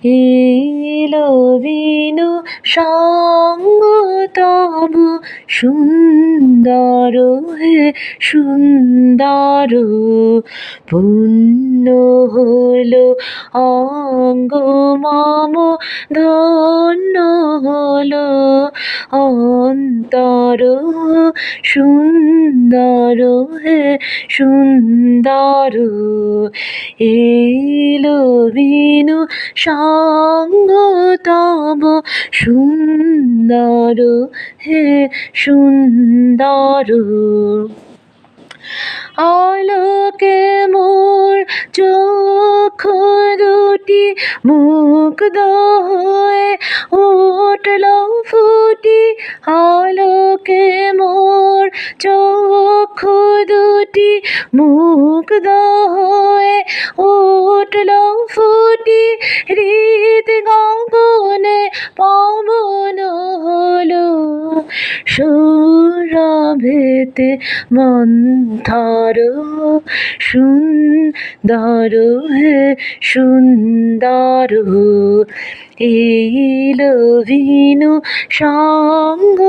এলো বিনু সঙ্গ তবু সুন্দর হে সুন্দর, পুণ্য হলো অঙ্গ মম, ধন্য হলো অন্তর, সুন্দর হে সুন্দর। এলো বিনু সঙ্গ তব সুন্দর হে সুন্দর। আলোকে মোর চক্ষু দুটি মুগ্ধ হয়ে উঠল ফুটি, আলোকে মোর চক্ষু দুটি মুগ্ধ হয়ে উঠল ফুটি, হৃদ গগনে পবন হলো সুরভেতে মন্থর, সুন্দর হে সুন্দর। এলো বিনু সঙ্গ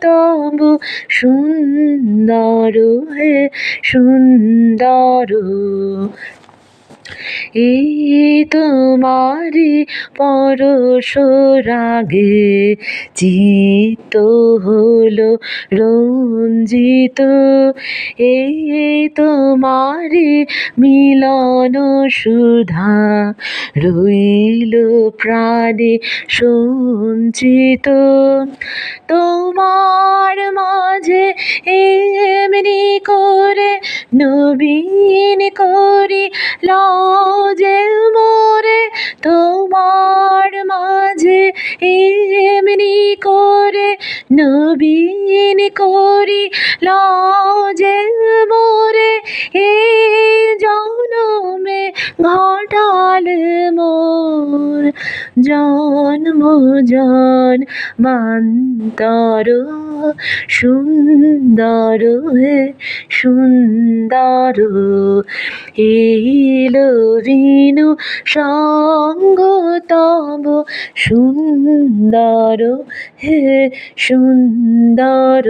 তবু সুন্দর হে সুন্দর। এই তোমারি পরশ রাগে চিত্ত হলো রঞ্জিত, এই তোমারি মিলন সুধা রইল প্রাণে সঞ্চিত। তোমার মাঝে এমনি করে নবীন করি লাজে মোরে, তোমার মাঝে এমনি করে নবীন করি লাজে মোরে, এই জনমে ঘটাল মোর জন্ম জন্মান্তর, সুন্দর হে সুন্দর। এলো বিনু সঙ্গ তব সুন্দর হে সুন্দর।